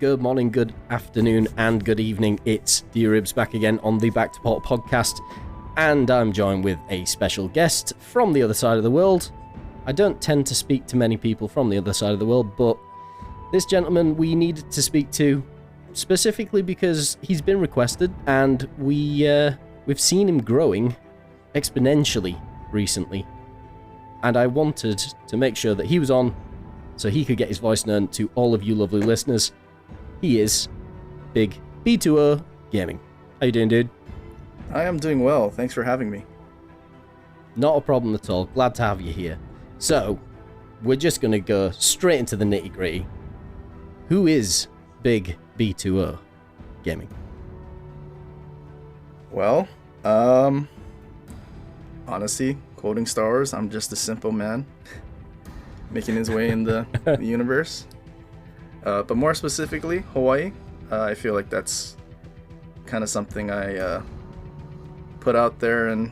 good morning, good afternoon, and good evening. It's D-Ribz back again on the Back to Port podcast, and I'm joined with a special guest from the other side of the world. I don't tend to speak to many people from the other side of the world, but this gentleman we needed to speak to specifically because he's been requested, and we've seen him growing exponentially recently, and I wanted to make sure that he was on so he could get his voice known to all of you lovely listeners. He is bigB2ohgaming. How you doing, dude? I am doing well. Thanks for having me. Not a problem at all. Glad to have you here. So, we're just going to go straight into the nitty-gritty. Who is bigB2ohgaming? Well, honestly, quoting Star Wars, I'm just a simple man making his way in the universe. But more specifically, Hawaii. I feel like that's kind of something I put out there and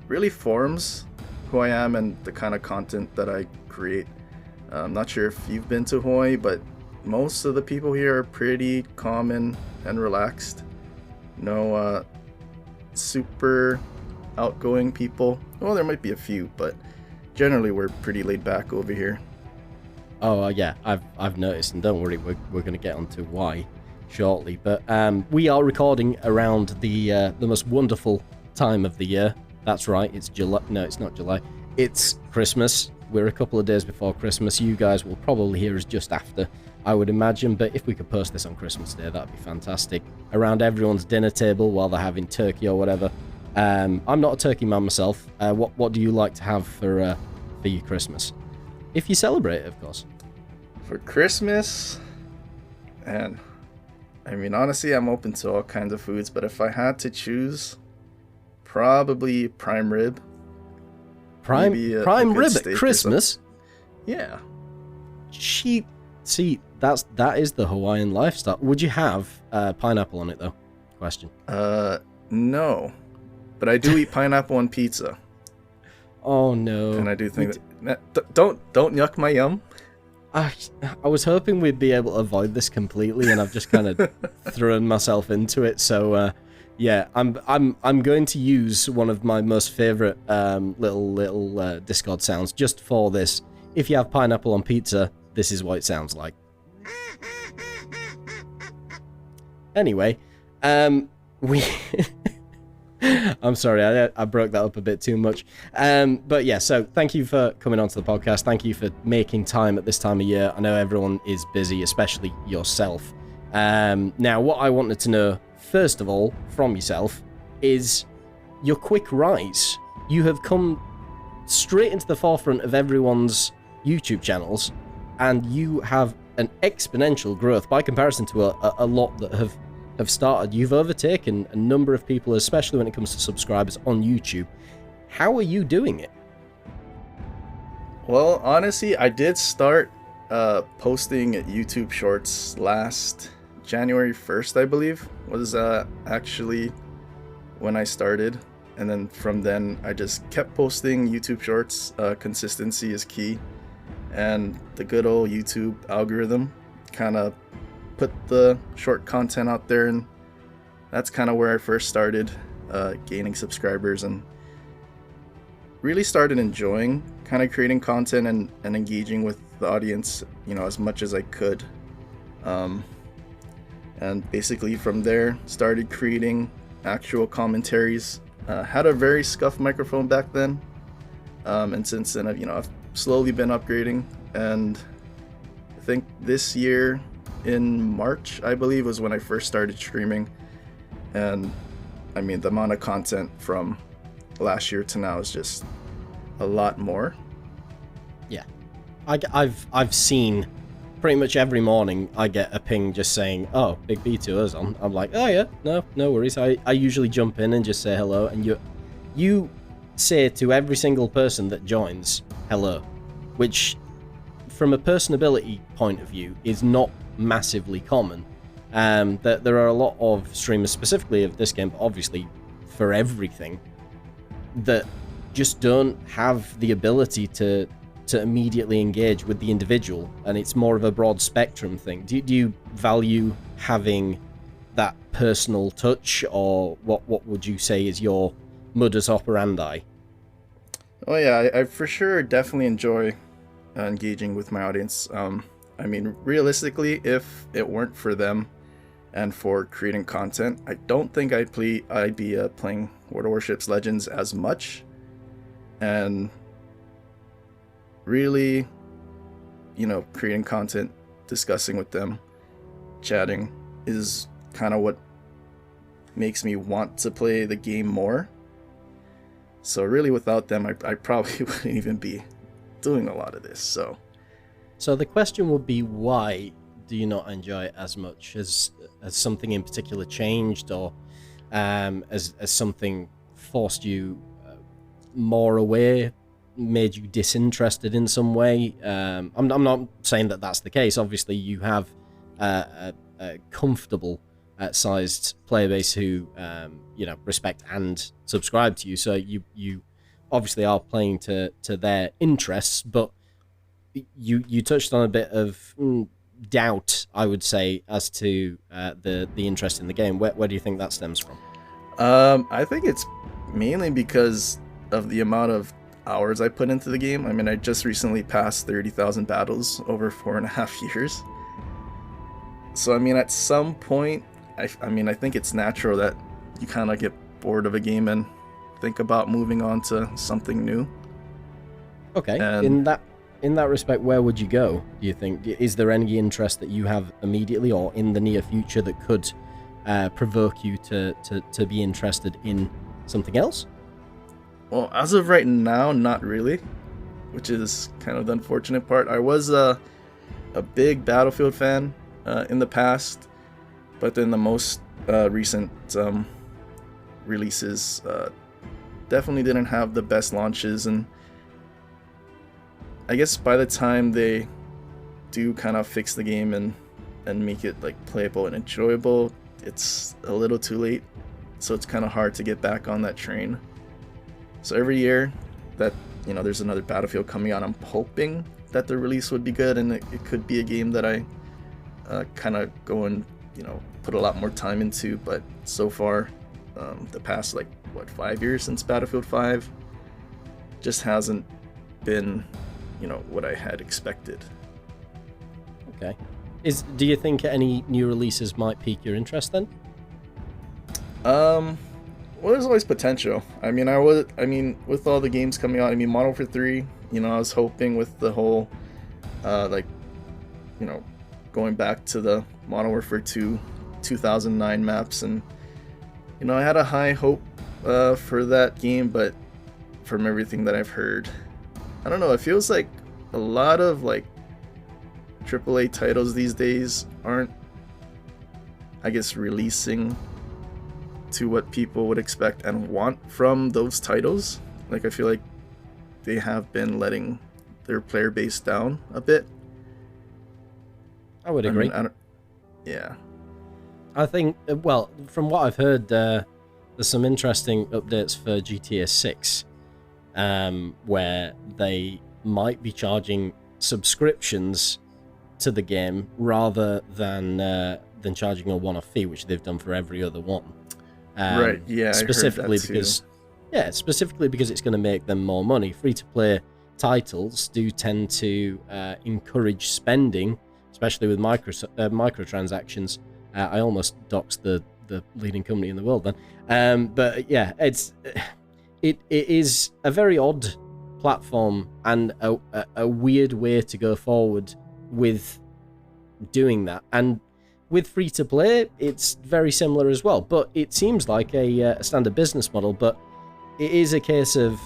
really forms who I am and the kind of content that I create. I'm not sure if you've been to Hawaii, but most of the people here are pretty calm and relaxed. No super outgoing people. Well, there might be a few, but generally we're pretty laid back over here. Oh yeah, I've noticed, and don't worry, we're going to get onto why shortly. But we are recording around the most wonderful time of the year. That's right, it's July. No, it's not July. It's Christmas. We're a couple of days before Christmas. You guys will probably hear us just after, I would imagine. But if we could post this on Christmas Day, that'd be fantastic. Around everyone's dinner table while they're having turkey or whatever. I'm not a turkey man myself. What do you like to have for your Christmas? If you celebrate it, of course. For Christmas, and I mean, honestly, I'm open to all kinds of foods, but if I had to choose, probably prime rib. Prime rib at Christmas? Yeah. See, that is the Hawaiian lifestyle. Would you have pineapple on it, though? Question. No. But I do eat pineapple on pizza. Oh, no. And I do think that... Don't yuck my yum. I was hoping we'd be able to avoid this completely, and I've just kind of thrown myself into it. So, yeah, I'm going to use one of my most favorite little Discord sounds just for this. If you have pineapple on pizza, this is what it sounds like. Anyway, we. I'm sorry, I broke that up a bit too much. But yeah, so thank you for coming onto the podcast. Thank you for making time at this time of year. I know everyone is busy, especially yourself. Now, what I wanted to know, first of all, from yourself, is your quick rise. You have come straight into the forefront of everyone's YouTube channels, and you have an exponential growth by comparison to a lot that have started. You've overtaken a number of people, especially when it comes to subscribers on YouTube. How are you doing it? Well, honestly, I did start posting YouTube shorts last January 1st, I believe, was actually when I started. And then from then, I just kept posting YouTube shorts. Consistency is key. And the good old YouTube algorithm kind of put the short content out there, and that's kind of where I first started gaining subscribers and really started enjoying kind of creating content and engaging with the audience, you know, as much as I could. And basically from there started creating actual commentaries. Had a very scuffed microphone back then, and since then I've slowly been upgrading, and I think this year in March, I believe, was when I first started streaming. And I mean, the amount of content from last year to now is just a lot more. Yeah, I've seen pretty much every morning I get a ping just saying, "Oh, bigB2oh's on." I'm like, "Oh yeah, no worries." I usually jump in and just say hello, and you say to every single person that joins hello, which from a personability point of view is not massively common. That there are a lot of streamers, specifically of this game, but obviously for everything, that just don't have the ability to immediately engage with the individual, and it's more of a broad spectrum thing. Do you value having that personal touch, or what would you say is your modus operandi? Oh yeah, I for sure definitely enjoy engaging with my audience. I mean, realistically, if it weren't for them and for creating content, I don't think I'd be playing World of Warships Legends as much. And really, creating content, discussing with them, chatting is kind of what makes me want to play the game more. So really, without them, I probably wouldn't even be doing a lot of this. So the question would be, why do you not enjoy it as much? Has something in particular changed, or has something forced you more away, made you disinterested in some way? I'm not saying that that's the case. Obviously, you have a comfortable sized player base who respect and subscribe to you, so you obviously are playing to their interests. But you touched on a bit of doubt, I would say, as to the interest in the game. Where do you think that stems from? I think it's mainly because of the amount of hours I put into the game. I mean, I just recently passed 30,000 battles over 4.5 years. So I mean, at some point, I think it's natural that you kind of get bored of a game and think about moving on to something new. Okay. And in that respect, where would you go, do you think? Is there any interest that you have immediately or in the near future that could provoke you to be interested in something else? Well, as of right now, not really, which is kind of the unfortunate part. I was a big Battlefield fan in the past, but then the most recent releases definitely didn't have the best launches, and I guess by the time they do kind of fix the game and make it like playable and enjoyable, it's a little too late. So it's kind of hard to get back on that train. So every year that there's another Battlefield coming out, I'm hoping that the release would be good, and it could be a game that I kind of go and put a lot more time into. But so far, the past 5 years since Battlefield 5 just hasn't been what I had expected. Okay. Do you think any new releases might pique your interest then? Well, there's always potential. I mean, with all the games coming out, Modern Warfare 3, I was hoping with the whole going back to the Modern Warfare 2 2009 maps, and I had a high hope for that game, but from everything that I've heard, I don't know, it feels like a lot of AAA titles these days aren't, I guess, releasing to what people would expect and want from those titles. I feel like they have been letting their player base down a bit. I would agree. Yeah. I think, well, from what I've heard, there's some interesting updates for GTA 6, where they might be charging subscriptions to the game rather than charging a one-off fee, which they've done for every other one. Right. Yeah. Specifically because it's going to make them more money. Free-to-play titles do tend to encourage spending, especially with microtransactions. I almost doxed the leading company in the world then. But yeah, it is a very odd platform and a weird way to go forward with doing that. And with free-to-play, it's very similar as well. But it seems like a standard business model. But it is a case of,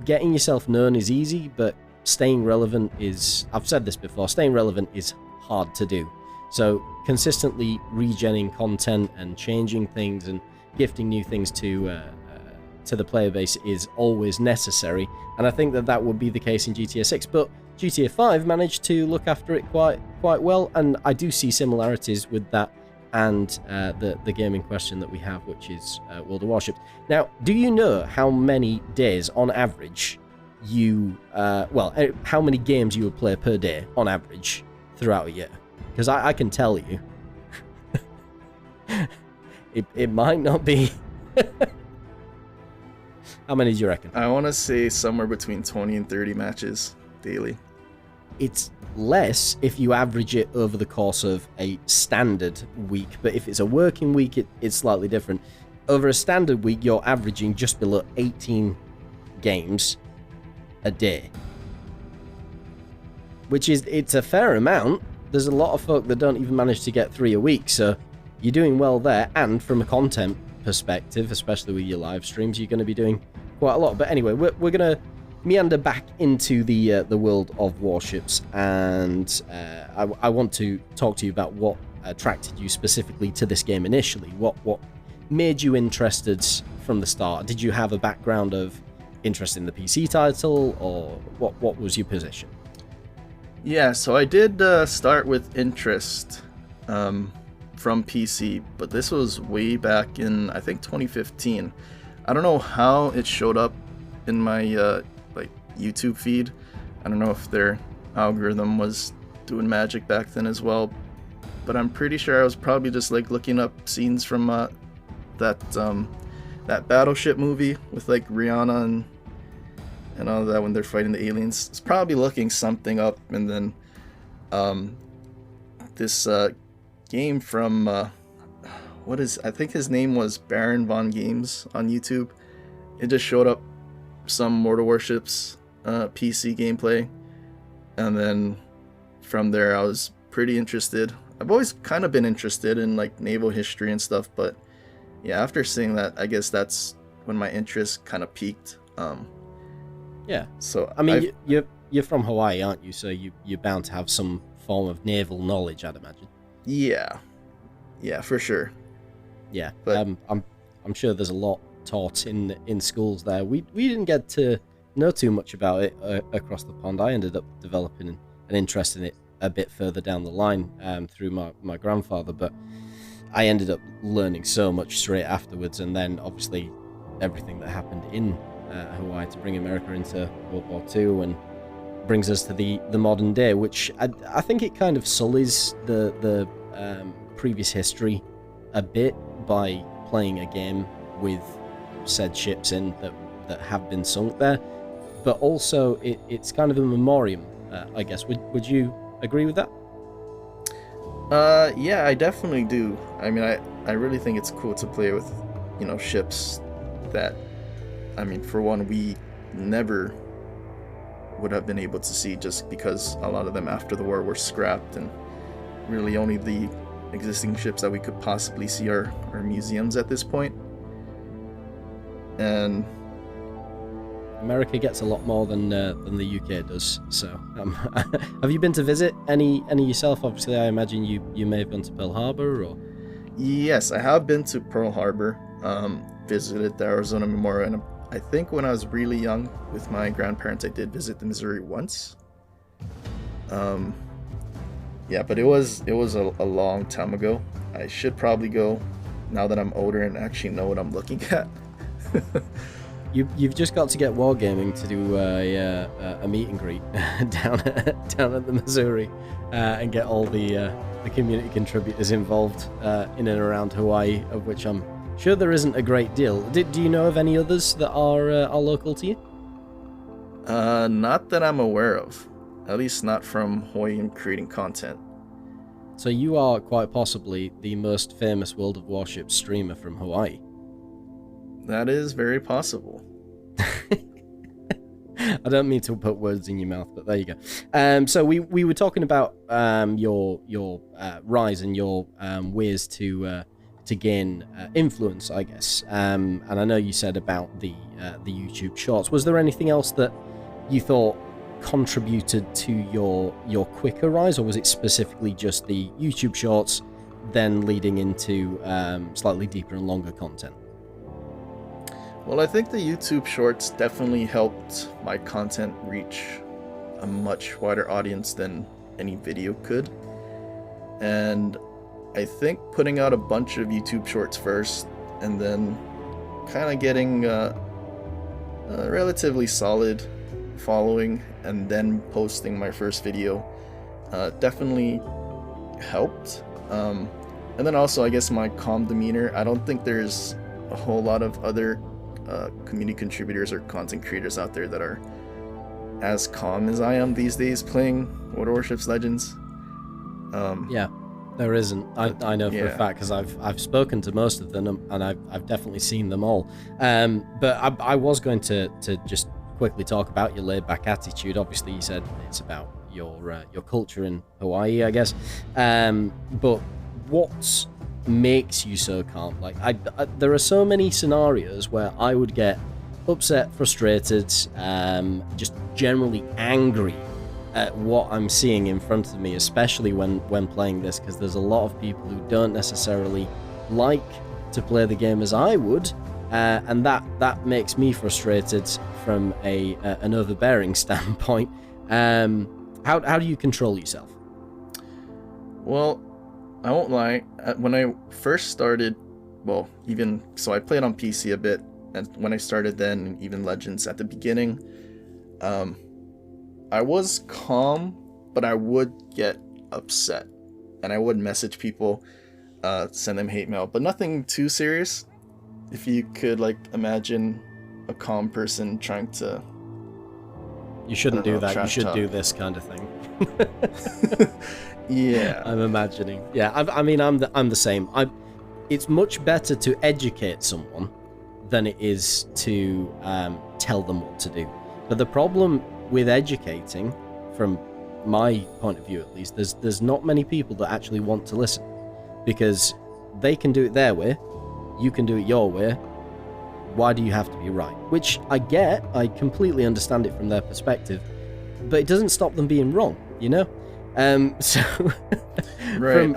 getting yourself known is easy, but staying relevant is, I've said this before, staying relevant is hard to do. So consistently regenning content and changing things and gifting new things to the player base is always necessary, and I think that would be the case in GTA 6. But GTA 5 managed to look after it quite well, and I do see similarities with that and the game in question that we have, which is World of Warships. Now, do you know how many days on average how many games you would play per day on average throughout a year. Because I can tell you, it might not be. How many do you reckon? I want to say somewhere between 20 and 30 matches daily. It's less if you average it over the course of a standard week, but if it's a working week, it's slightly different. Over a standard week, you're averaging just below 18 games a day, which it's a fair amount. There's a lot of folk that don't even manage to get 3 a week, so you're doing well there. And from a content perspective, especially with your live streams, you're going to be doing quite a lot. But anyway, we're going to meander back into the world of Warships, and I want to talk to you about what attracted you specifically to this game initially. What made you interested from the start? Did you have a background of interest in the PC title, or what was your position? Yeah, so I did start with interest from PC, but this was way back in, I think, 2015. I don't know how it showed up in my YouTube feed. I don't know if their algorithm was doing magic back then as well, but I'm pretty sure I was probably just like looking up scenes from that Battleship movie with like Rihanna and all that when they're fighting the aliens. It's probably looking something up, and then this game from I think his name was Baron Von Games on YouTube. It just showed up some Mortal Warships PC gameplay, and then from there I was pretty interested. I've always kind of been interested in like naval history and stuff, but yeah, after seeing that, I guess that's when my interest kind of peaked. Yeah. So I mean, you're from Hawaii, aren't you? So you're bound to have some form of naval knowledge, I'd imagine. Yeah, for sure. Yeah, but I'm sure there's a lot taught in schools there. We didn't get to know too much about it across the pond. I ended up developing an interest in it a bit further down the line through my grandfather, but I ended up learning so much straight afterwards, and then obviously everything that happened in Hawaii to bring America into World War II and brings us to the modern day, which I think it kind of sullies the previous history a bit by playing a game with said ships in that have been sunk there, but also it's kind of a memoriam, I guess. Would you agree with that? Yeah, I definitely do. I mean, I really think it's cool to play with, ships that, I mean, for one, we never would have been able to see, just because a lot of them after the war were scrapped, and really only the existing ships that we could possibly see are museums at this point. And America gets a lot more than the UK does. So, have you been to visit any yourself? Obviously, I imagine you may have gone to Pearl Harbor, or... Yes, I have been to Pearl Harbor, visited the Arizona Memorial, and I think when I was really young with my grandparents, I did visit the Missouri once. Yeah, but it was a long time ago. I should probably go now that I'm older and actually know what I'm looking at. You've just got to get Wargaming to do a meet and greet down at the Missouri, and get all the community contributors involved in and around Hawaii, of which I'm sure there isn't a great deal. Do you know of any others that are local to you? Not that I'm aware of. At least not from Hawaiian creating content. So you are quite possibly the most famous World of Warships streamer from Hawaii. That is very possible. I don't mean to put words in your mouth, but there you go. So we were talking about your rise and your ways to gain influence, I guess. And I know you said about the YouTube Shorts. Was there anything else that you thought contributed to your quicker rise, or was it specifically just the YouTube Shorts, then leading into slightly deeper and longer content? Well, I think the YouTube Shorts definitely helped my content reach a much wider audience than any video could. And I think putting out a bunch of YouTube Shorts first, and then kind of getting a relatively solid following and then posting my first video definitely helped. And then also, I guess, my calm demeanor. I don't think there's a whole lot of other community contributors or content creators out there that are as calm as I am these days playing Warships Legends. Yeah, there isn't. I know for a fact, because I've spoken to most of them, and I've definitely seen them all. But I was going to just quickly talk about your laid-back attitude. Obviously, you said it's about your culture in Hawaii, I guess. But what makes you so calm? Like, there are so many scenarios where I would get upset, frustrated, just generally angry at what I'm seeing in front of me, especially when playing this, because there's a lot of people who don't necessarily like to play the game as I would, and that makes me frustrated from an overbearing standpoint. How do you control yourself? Well, I won't lie. When I first started, well, even so, I played on PC a bit, and when I started then, even Legends at the beginning, I was calm, but I would get upset, and I would message people, send them hate mail, but nothing too serious. If you could, like, imagine a calm person trying to... You shouldn't do that. You should do this kind of thing. Yeah. I'm imagining. Yeah, I mean, I'm the same. It's much better to educate someone than it is to tell them what to do. But the problem with educating, from my point of view at least, there's not many people that actually want to listen, because they can do it their way, you can do it your way. Why do you have to be right? Which I get, I completely understand it from their perspective, but it doesn't stop them being wrong, you know? So right.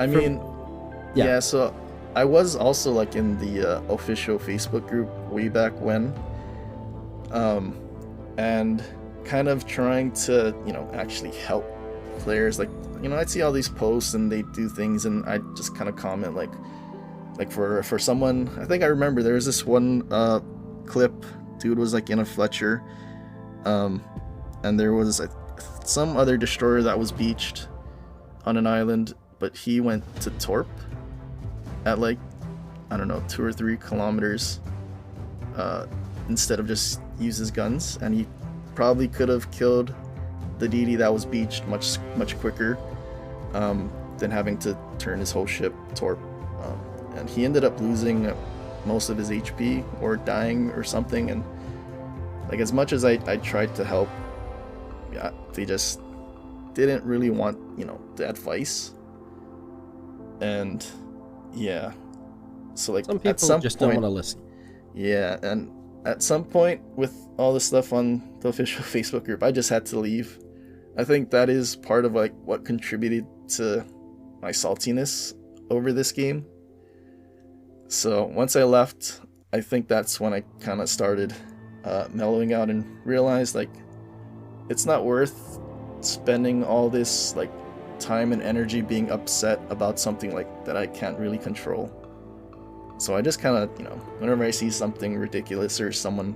Yeah, so I was also, like, in the official Facebook group way back when, and kind of trying to, actually help players. Like, I'd see all these posts and they do things, and I just kind of comment, like for someone, I think I remember there was this one clip, dude was, like, in a Fletcher, and there was some other destroyer that was beached on an island, but he went to Torp at, like, I don't know, 2 or 3 kilometers, instead of just use his guns, and he probably could have killed the DD that was beached much quicker, than having to turn his whole ship Torp. And he ended up losing most of his HP or dying or something, and, like, as much as I tried to help, yeah, they just didn't really want, the advice. And yeah, so, like, some people just don't want to listen. Yeah, and at some point with all the stuff on the official Facebook group, I just had to leave. I think that is part of, like, what contributed to my saltiness over this game. So once I left, I think that's when I kind of started mellowing out and realized, like, it's not worth spending all this, like, time and energy being upset about something, like, that I can't really control. So I just kind of, whenever I see something ridiculous or someone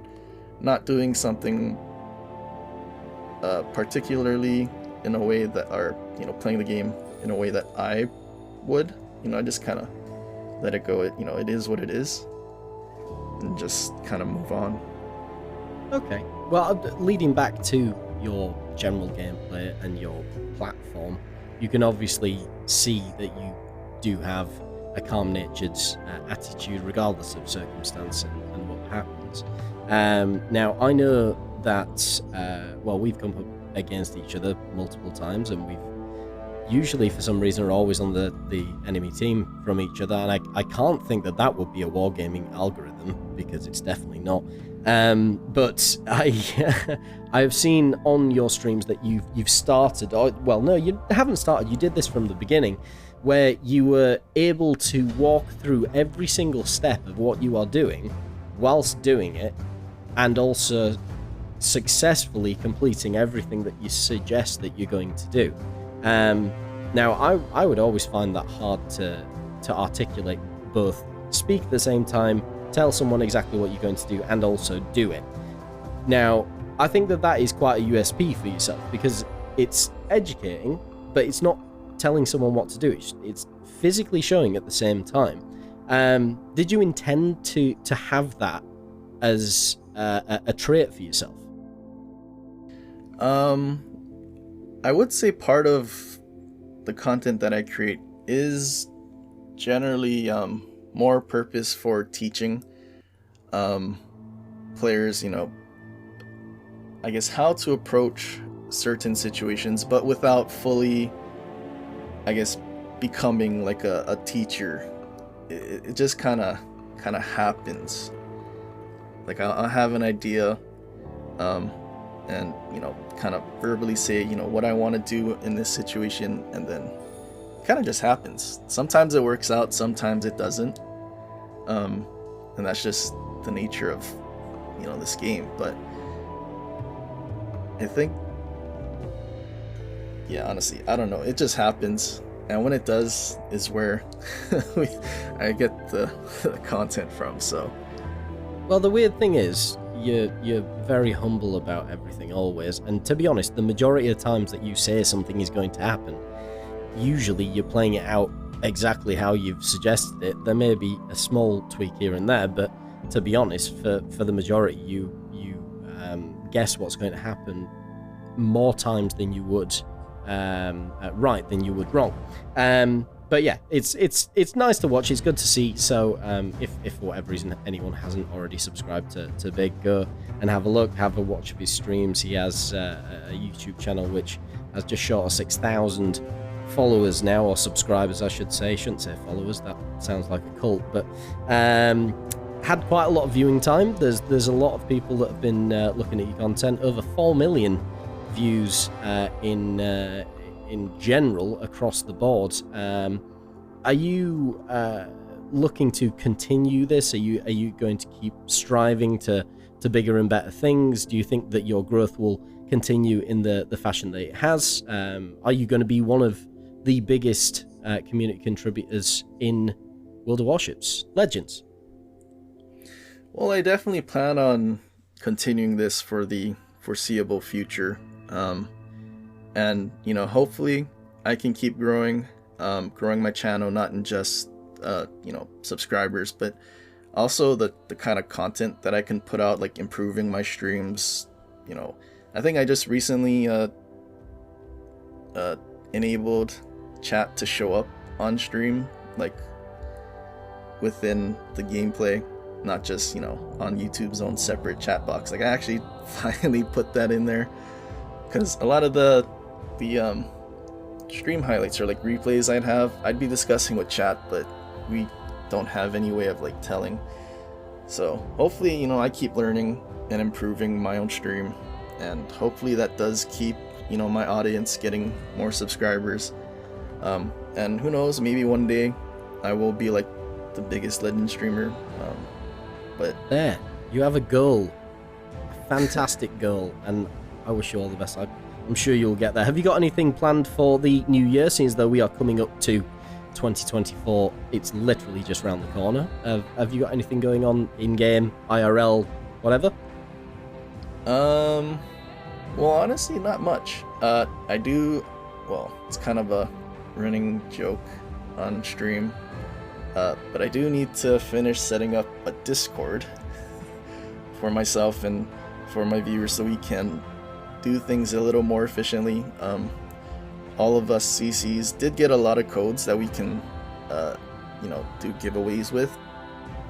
not doing something particularly in a way that are, playing the game in a way that I would, I just kind of let it go. It is what it is, and just kind of move on. Okay. Well, leading back to your general gameplay and your platform, you can obviously see that you do have a calm-natured attitude regardless of circumstance and what happens. Now, I know that, we've come up against each other multiple times, and we've usually, for some reason, are always on the enemy team from each other, and I can't think that would be a wargaming algorithm, because it's definitely not. But I have seen on your streams that you've started, or, well, no, you haven't started, you did this from the beginning, where you were able to walk through every single step of what you are doing whilst doing it, and also successfully completing everything that you suggest that you're going to do. Now, I would always find that hard to articulate, both speak at the same time, tell someone exactly what you're going to do, and also do it. Now, I think that is quite a USP for yourself, because it's educating, but it's not telling someone what to do. It's physically showing at the same time. Did you intend to have that as a trait for yourself? I would say part of the content that I create is generally more purpose for teaching players, I guess, how to approach certain situations, but without fully, I guess, becoming like a teacher. It just kind of happens. Like I'll have an idea, and kind of verbally say, what I want to do in this situation, and then it kind of just happens. Sometimes it works out, sometimes it doesn't, and that's just the nature of this game. But I think, honestly, I don't know, it just happens, and when it does is where I get the content from. So, well, the weird thing is, you're very humble about everything always, and to be honest, the majority of times that you say something is going to happen, usually you're playing it out exactly how you've suggested it. There may be a small tweak here and there, but to be honest, for the majority, you guess what's going to happen more times than you would right than you would wrong. But yeah, it's nice to watch. It's good to see. So if for whatever reason anyone hasn't already subscribed to Big, go and have a look, have a watch of his streams. He has a YouTube channel which has just short of 6,000 followers now, or subscribers, I should say. Shouldn't say followers. That sounds like a cult. But had quite a lot of viewing time. There's a lot of people that have been looking at your content. Over 4 million views in general across the board. Are you looking to continue this? Are you going to keep striving to bigger and better things? Do you think that your growth will continue in the fashion that it has? Are you going to be one of the biggest community contributors in World of Warships Legends? Well, I definitely plan on continuing this for the foreseeable future. And hopefully I can keep growing my channel, not in just subscribers, but also the kind of content that I can put out, like improving my streams. I think I just recently enabled chat to show up on stream, like within the gameplay, not just on YouTube's own separate chat box. Like I actually finally put that in there, because a lot of the stream highlights or like replays I'd be discussing with chat, but we don't have any way of like telling. So hopefully I keep learning and improving my own stream, and hopefully that does keep my audience getting more subscribers, and who knows, maybe one day I will be like the biggest Legend streamer. But there, you have a goal, a fantastic goal, and I wish you all the best. I'm sure you'll get there. Have you got anything planned for the new year, since though we are coming up to 2024? It's literally just around the corner. Have you got anything going on in-game, IRL, whatever? Well, honestly, not much. I do, well, it's kind of a running joke on stream, but I do need to finish setting up a Discord for myself and for my viewers, so we can do things a little more efficiently. All of us CCs did get a lot of codes that we can do giveaways with,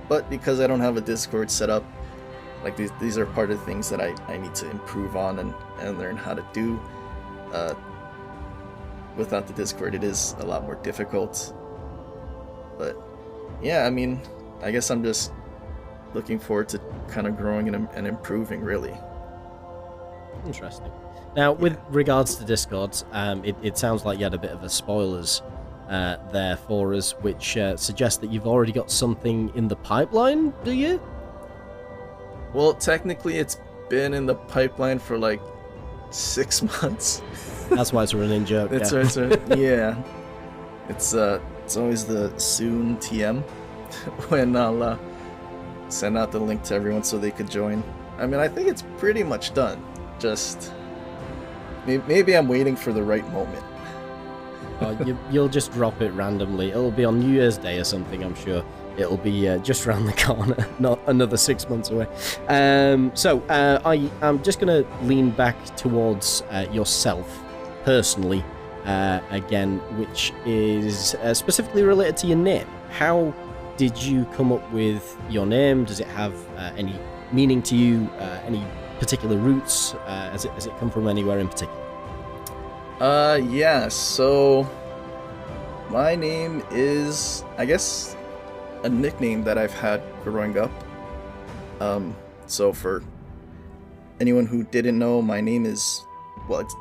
but because I don't have a Discord set up, like these are part of the things that I need to improve on and learn how to do. Without the Discord, it is a lot more difficult. But yeah, I mean, I guess I'm just looking forward to kind of growing and improving, really. Interesting. Now, with regards to Discord, it sounds like you had a bit of a spoilers there for us, which suggests that you've already got something in the pipeline, do you? Well, technically, it's been in the pipeline for like 6 months. That's why it's a running joke. It's yeah. It's always the SoonTM when I'll send out the link to everyone so they could join. I mean, I think it's pretty much done. just maybe I'm waiting for the right moment. You'll just drop it randomly. It'll be on New Year's Day or something, I'm sure. It'll be just around the corner, not another 6 months away. I'm just going to lean back towards yourself personally again, which is specifically related to your name. How did you come up with your name? Does it have any meaning to you? Any particular roots? Has it come from anywhere in particular? Yeah, so my name is, I guess, a nickname that I've had growing up. So for anyone who didn't know, my name is, well, it's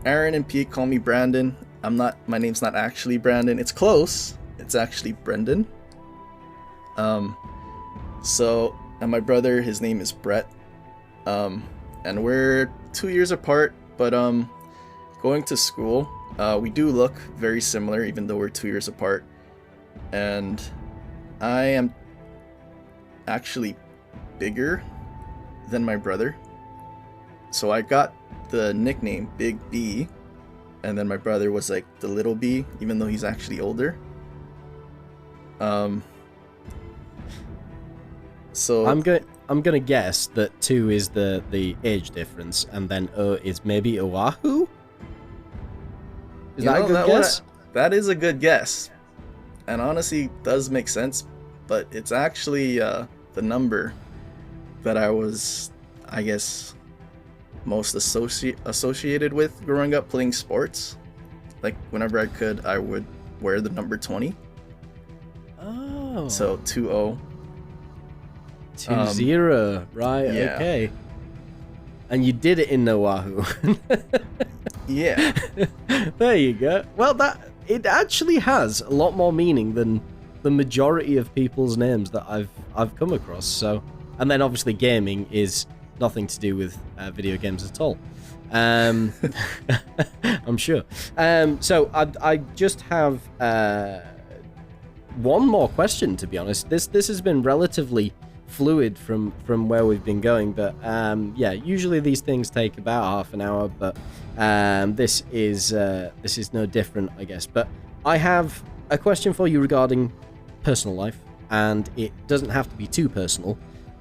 Aaron, and Pete call me Brandon. My name's not actually Brandon. It's close. It's actually Brendan. And my brother, his name is Brett. And we're 2 years apart, but going to school, we do look very similar, even though we're 2 years apart. And I am actually bigger than my brother. So I got the nickname Big B, and then my brother was like the little B, even though he's actually older. So I'm gonna guess that 2 is the age difference, and then is maybe Oahu? Is that a good guess? That is a good guess, and honestly does make sense, but it's actually the number that I was, I guess, most associated with growing up playing sports. Like whenever I could, I would wear the number 20. Oh. So 20. 20, right? Yeah. Okay. And you did it in Oahu. Yeah. There you go. Well, it actually has a lot more meaning than the majority of people's names that I've come across. So, and then obviously gaming is nothing to do with video games at all. I'm sure. So I just have one more question, to be honest. This has been relatively fluid from where we've been going, but yeah, usually these things take about half an hour, but this is no different, I guess. But I have a question for you regarding personal life, and it doesn't have to be too personal,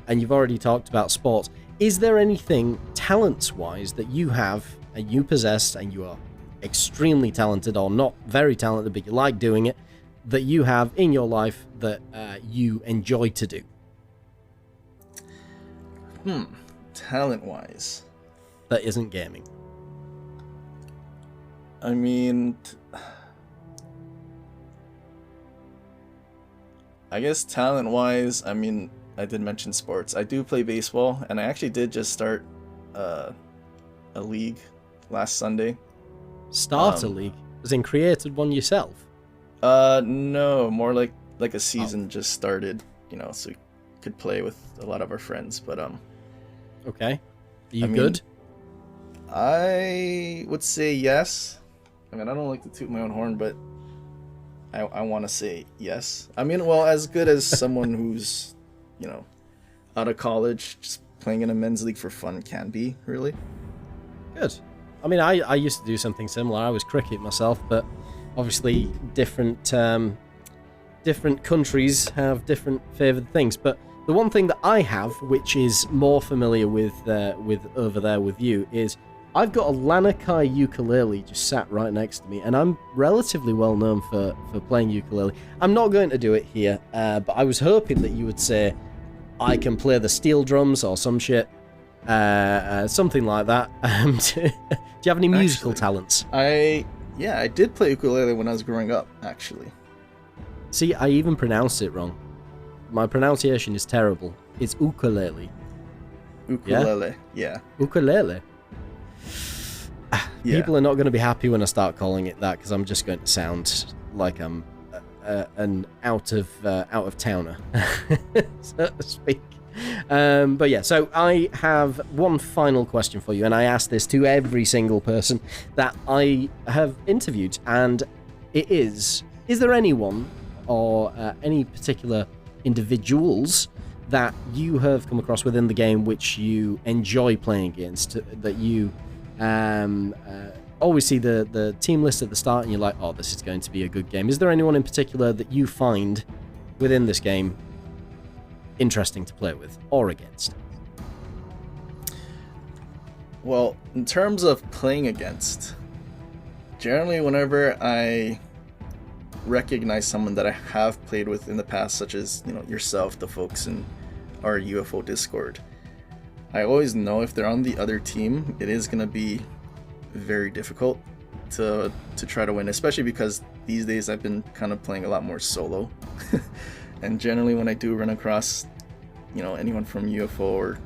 and you've already talked about sports. Is there anything talents wise that you have and you possess, and you are extremely talented, or not very talented but you like doing it, that you have in your life that you enjoy to do? Talent-wise, that isn't gaming. I mean, I guess talent-wise, I mean, I did mention sports. I do play baseball, and I actually did just start a league last Sunday. Start a league? As in created one yourself? No, more like a season just started, so we could play with a lot of our friends, but Okay. Are you good? I would say yes. I mean, I don't like to toot my own horn, but I want to say yes. I mean, well, as good as someone who's, out of college, just playing in a men's league for fun can be, really. Good. I mean, I used to do something similar. I was cricket myself, but obviously different countries have different favoured things. But the one thing that I have, which is more familiar with over there with you, is I've got a Lanakai ukulele just sat right next to me, and I'm relatively well known for playing ukulele. I'm not going to do it here, but I was hoping that you would say I can play the steel drums or some shit, something like that. Do you have any musical talents? I did play ukulele when I was growing up, actually. See, I even pronounced it wrong. My pronunciation is terrible. It's ukulele. Ukulele, yeah. Ukulele. Yeah. People are not going to be happy when I start calling it that, because I'm just going to sound like I'm an out of towner, so to speak. But yeah, so I have one final question for you, and I ask this to every single person that I have interviewed, and it is there anyone or any particular individuals that you have come across within the game which you enjoy playing against, that you always see the team list at the start and you're like, oh, this is going to be a good game. Is there anyone in particular that you find within this game interesting to play with or against? Well, in terms of playing against, generally whenever I recognize someone that I have played with in the past, such as, you know, yourself, the folks in our UFO Discord, I always know if they're on the other team, it is going to be very difficult to try to win, especially because these days I've been kind of playing a lot more solo. And generally when I do run across, you know, anyone from UFO or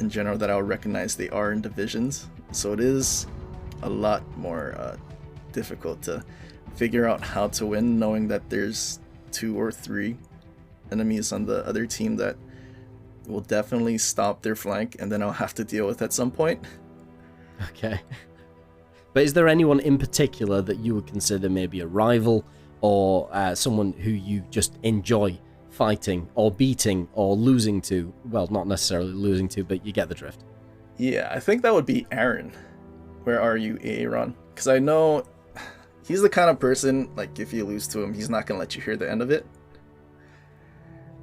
in general that I'll recognize, they are in divisions, so it is a lot more difficult to figure out how to win, knowing that there's 2 or 3 enemies on the other team that will definitely stop their flank, and then I'll have to deal with at some point. Okay. But is there anyone in particular that you would consider maybe a rival, or someone who you just enjoy fighting or beating or losing to? Well, not necessarily losing to, but you get the drift. Yeah, I think that would be Aaron. Where are you, Aaron? Because I know he's the kind of person, like, if you lose to him, he's not going to let you hear the end of it.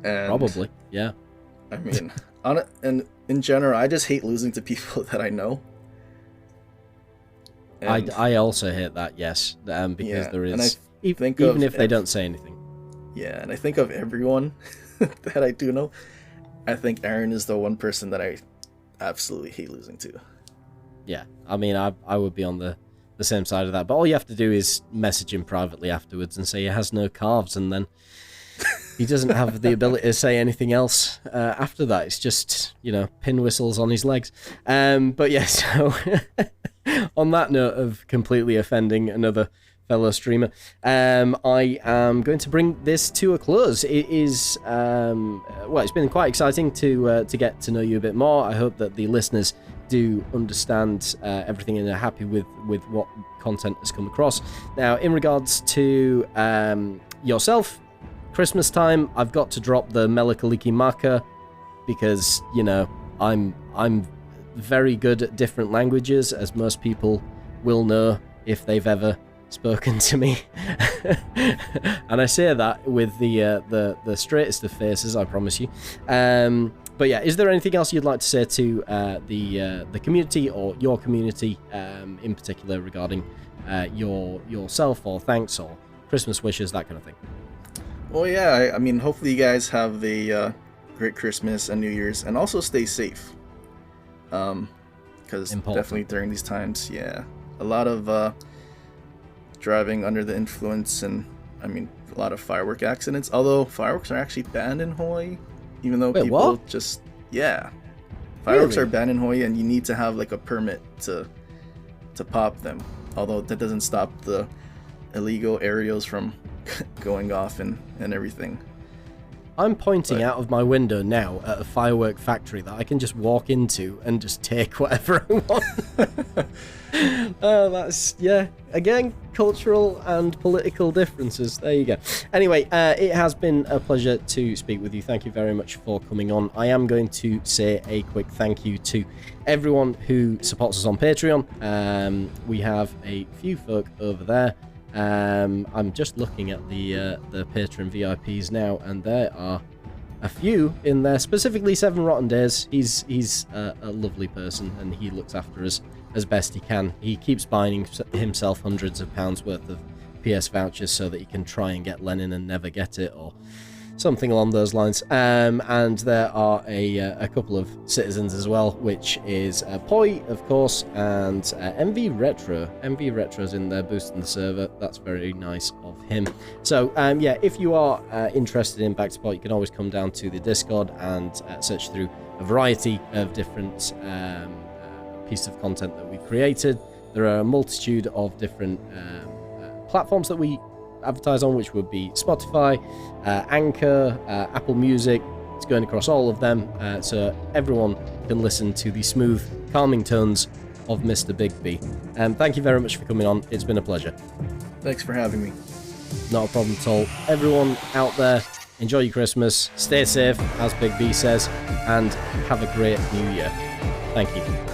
And probably, yeah. I mean, and in general, I just hate losing to people that I know. And I also hate that, yes, because yeah, there is, and I think even if they don't say anything. Yeah, and I think of everyone that I do know, I think Aaron is the one person that I absolutely hate losing to. Yeah, I mean, I would be on the same side of that, but all you have to do is message him privately afterwards and say he has no calves, and then he doesn't have the ability to say anything else after that. It's just, you know, pin whistles on his legs. But yeah, so on that note of completely offending another fellow streamer, I am going to bring this to a close. It is, well, it's been quite exciting to get to know you a bit more. I hope that the listeners do understand everything and are happy with what content has come across. Now, in regards to yourself, Christmas time, I've got to drop the Melikaliki Maka because, you know, I'm very good at different languages, as most people will know if they've ever spoken to me. And I say that with the straightest of faces, I promise you. But yeah, is there anything else you'd like to say to the community or your community in particular regarding yourself, or thanks or Christmas wishes, that kind of thing? Well, yeah, I mean, hopefully you guys have a great Christmas and New Year's, and also stay safe. Because definitely during these times, yeah, a lot of driving under the influence, and I mean, a lot of firework accidents. Although fireworks are actually banned in Hawaii, even though people what? just, yeah, fireworks really? are banned in Hawaii, and you need to have like a permit to pop them. Although that doesn't stop the illegal aerials from going off and everything. I'm pointing out of my window now at a firework factory that I can just walk into and just take whatever I want. That's, yeah, again, cultural and political differences. There you go. Anyway, it has been a pleasure to speak with you. Thank you very much for coming on. I am going to say a quick thank you to everyone who supports us on Patreon. We have a few folk over there. I'm just looking at the patron VIPs now, and there are a few in there, specifically Sevenrottendays. He's a lovely person, and he looks after us as best he can. He keeps buying himself hundreds of pounds worth of PS vouchers so that he can try and get Lenin and never get it, or something along those lines. And there are a couple of citizens as well, which is Poi, of course, and MV Retro. MV Retro's in there boosting the server. That's very nice of him. So yeah, if you are interested in back support, you can always come down to the Discord and search through a variety of different pieces of content that we created. There are a multitude of different platforms that we advertise on, which would be Spotify, Anchor, Apple Music. It's going across all of them, so everyone can listen to the smooth, calming tones of Mr. bigB. Thank you very much for coming on. It's been a pleasure. Thanks for having me. Not a problem at all. Everyone out there, enjoy your Christmas, stay safe, as bigB says, and have a great new year. Thank you.